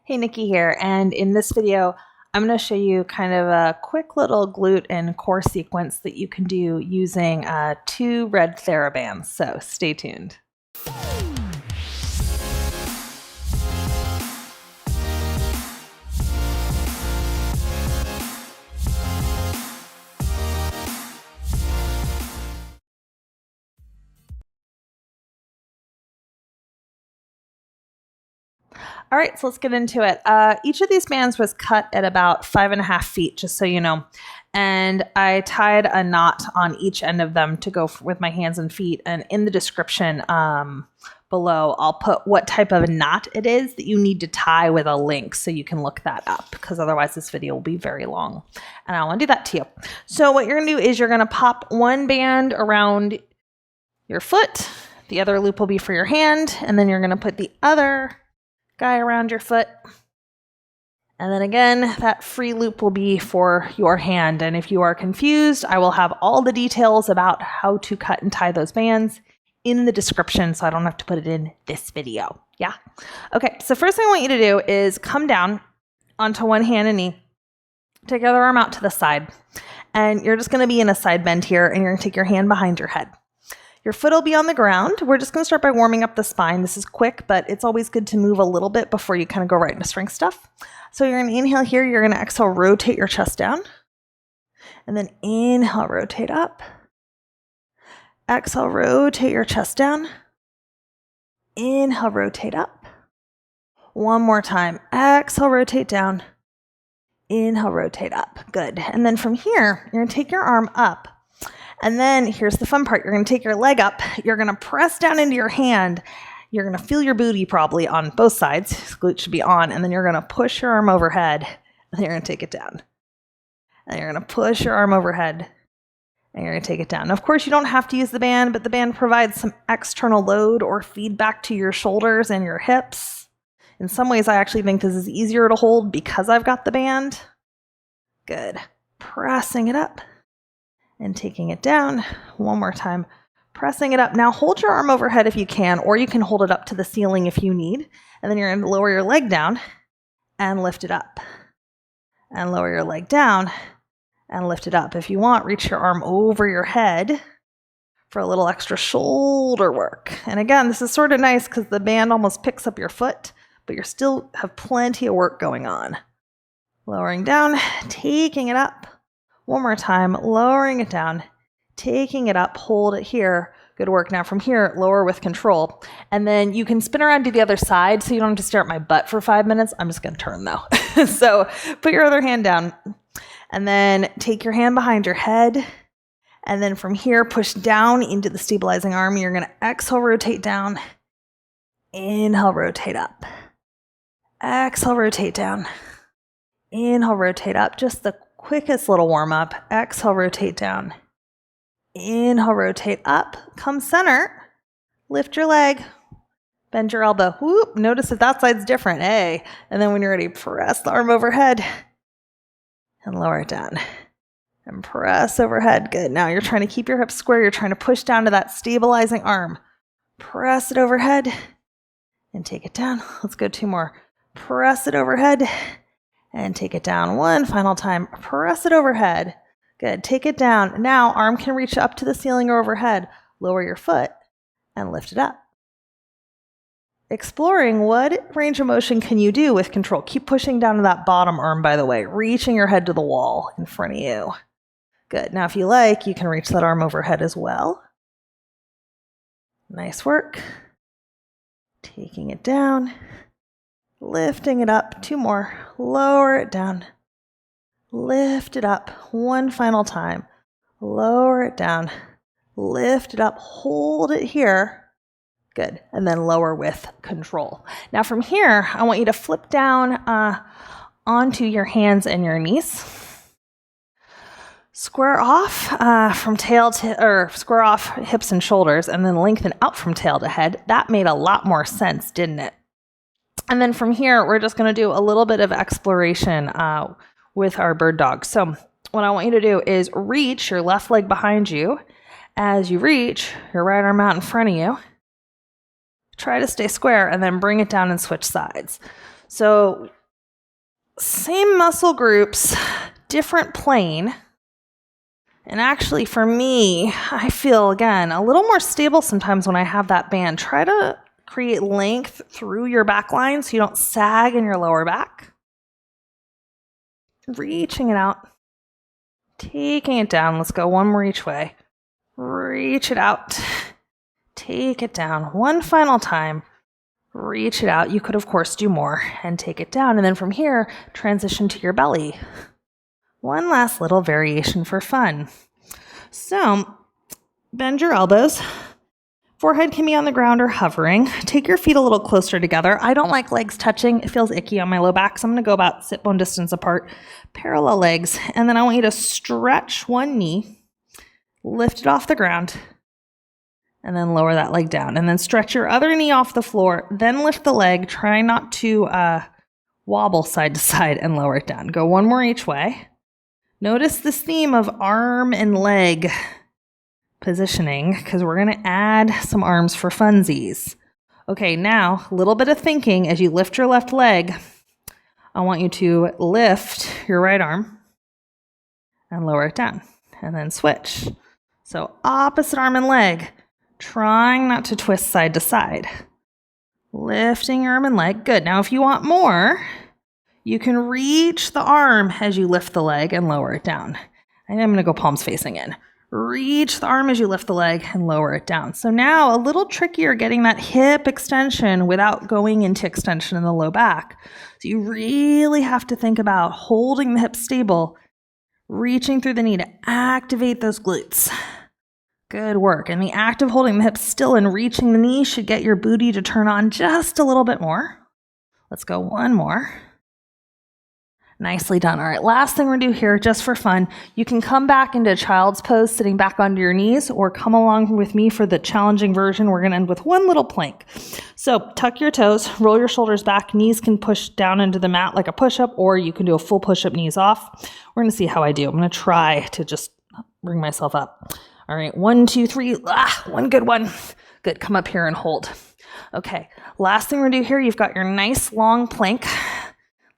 Hey, Nikki here, and in this video, I'm going to show you kind of a quick little glute and core sequence that you can do using 2 red therabands, so stay tuned. All right, so let's get into it. Each of these bands was cut at about 5.5 feet, just so you know. And I tied a knot on each end of them to go with my hands and feet. And in the description below, I'll put what type of knot it is that you need to tie with a link so you can look that up, because otherwise this video will be very long. And I don't want to do that to you. So what you're going to do is you're going to pop one band around your foot. The other loop will be for your hand. And then you're going to put the other guy around your foot. And then again, that free loop will be for your hand. And if you are confused, I will have all the details about how to cut and tie those bands in the description, so I don't have to put it in this video. Yeah. Okay, so first thing I want you to do is come down onto one hand and knee. Take your other arm out to the side. And you're just going to be in a side bend here, and you're going to take your hand behind your head. Your foot will be on the ground. We're just going to start by warming up the spine. This is quick, but it's always good to move a little bit before you kind of go right into strength stuff. So you're going to inhale here. You're going to exhale, rotate your chest down. And then inhale, rotate up. Exhale, rotate your chest down. Inhale, rotate up. One more time. Exhale, rotate down. Inhale, rotate up. Good. And then from here, you're going to take your arm up. And then here's the fun part. You're going to take your leg up. You're going to press down into your hand. You're going to feel your booty probably on both sides. Glute should be on. And then you're going to push your arm overhead. And then you're going to take it down. And you're going to push your arm overhead. And you're going to take it down. Now, of course, you don't have to use the band, but the band provides some external load or feedback to your shoulders and your hips. In some ways, I actually think this is easier to hold because I've got the band. Good. Pressing it up. And taking it down. One more time. Pressing it up. Now hold your arm overhead if you can, or you can hold it up to the ceiling if you need. And then you're going to lower your leg down and lift it up. And lower your leg down and lift it up. If you want, reach your arm over your head for a little extra shoulder work. And again, this is sort of nice because the band almost picks up your foot, but you still have plenty of work going on. Lowering down, taking it up. One more time, lowering it down, taking it up, hold it here. Good work. Now from here, lower with control. And then you can spin around to the other side so you don't have to stare at my butt for 5 minutes. I'm just going to turn though. So put your other hand down and then take your hand behind your head. And then from here, push down into the stabilizing arm. You're going to exhale, rotate down. Inhale, rotate up. Exhale, rotate down. Inhale, rotate up. Just the quickest little warm up. Exhale, rotate down. Inhale, rotate up. Come center. Lift your leg. Bend your elbow. Whoop. Notice if that side's different. Hey. And then when you're ready, press the arm overhead and lower it down. And press overhead. Good. Now you're trying to keep your hips square. You're trying to push down to that stabilizing arm. Press it overhead and take it down. Let's go 2 more. Press it overhead. And take it down. One final time. Press it overhead. Good. Take it down. Now, arm can reach up to the ceiling or overhead. Lower your foot and lift it up. Exploring what range of motion can you do with control. Keep pushing down to that bottom arm, by the way. Reaching your head to the wall in front of you. Good. Now, if you like, you can reach that arm overhead as well. Nice work. Taking it down. Lifting it up. 2 more. Lower it down. Lift it up. One final time. Lower it down. Lift it up. Hold it here. Good. And then lower with control. Now from here, I want you to flip down onto your hands and your knees. Square off from tail to, or square off hips and shoulders, and then lengthen out from tail to head. That made a lot more sense, didn't it? And then from here, we're just going to do a little bit of exploration with our bird dog. So what I want you to do is reach your left leg behind you. As you reach, your right arm out in front of you. Try to stay square and then bring it down and switch sides. So same muscle groups, different plane. And actually for me, I feel, again, a little more stable sometimes when I have that band. Try to create length through your back line so you don't sag in your lower back. Reaching it out. Taking it down. Let's go one more each way. Reach it out. Take it down. One final time. Reach it out. You could, of course, do more and take it down. And then from here, transition to your belly. One last little variation for fun. So, bend your elbows. Forehead can be on the ground or hovering. Take your feet a little closer together. I don't like legs touching. It feels icky on my low back, so I'm going to go about sit bone distance apart. Parallel legs. And then I want you to stretch one knee, lift it off the ground, and then lower that leg down. And then stretch your other knee off the floor, then lift the leg. Try not to wobble side to side and lower it down. Go one more each way. Notice this theme of arm and leg positioning because we're going to add some arms for funsies. Okay, now a little bit of thinking as you lift your left leg. I want you to lift your right arm and lower it down and then switch. So opposite arm and leg, trying not to twist side to side. Lifting your arm and leg. Good. Now if you want more, you can reach the arm as you lift the leg and lower it down. And I'm going to go palms facing in. Reach the arm as you lift the leg and lower it down. So now a little trickier getting that hip extension without going into extension in the low back. So you really have to think about holding the hips stable, reaching through the knee to activate those glutes. Good work. And the act of holding the hips still and reaching the knee should get your booty to turn on just a little bit more. Let's go one more. Nicely done. All right, last thing we're going to do here, just for fun, you can come back into child's pose, sitting back onto your knees, or come along with me for the challenging version. We're going to end with one little plank. So tuck your toes, roll your shoulders back, knees can push down into the mat like a push-up, or you can do a full push-up, knees off. We're going to see how I do. I'm going to try to just bring myself up. All right, 1, 2, 3, one good one. Good, come up here and hold. Okay, last thing we're going to do here, you've got your nice long plank.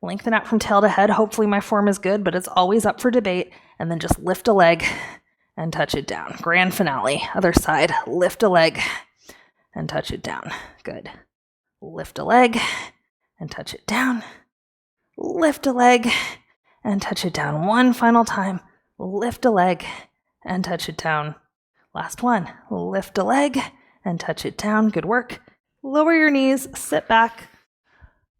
Lengthen out from tail to head. Hopefully my form is good, but it's always up for debate. And then just lift a leg and touch it down. Grand finale. Other side. Lift a leg and touch it down. Good. Lift a leg and touch it down. Lift a leg and touch it down. One final time. Lift a leg and touch it down. Last one. Lift a leg and touch it down. Good work. Lower your knees. Sit back.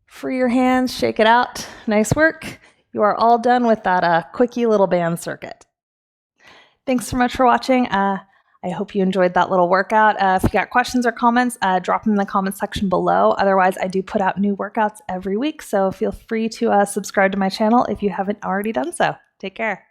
Free your hands, shake it out. Nice work. You are all done with that quickie little band circuit. Thanks so much for watching. I hope you enjoyed that little workout. If you got questions or comments, drop them in the comment section below. Otherwise, I do put out new workouts every week, so feel free to subscribe to my channel if you haven't already done so. Take care.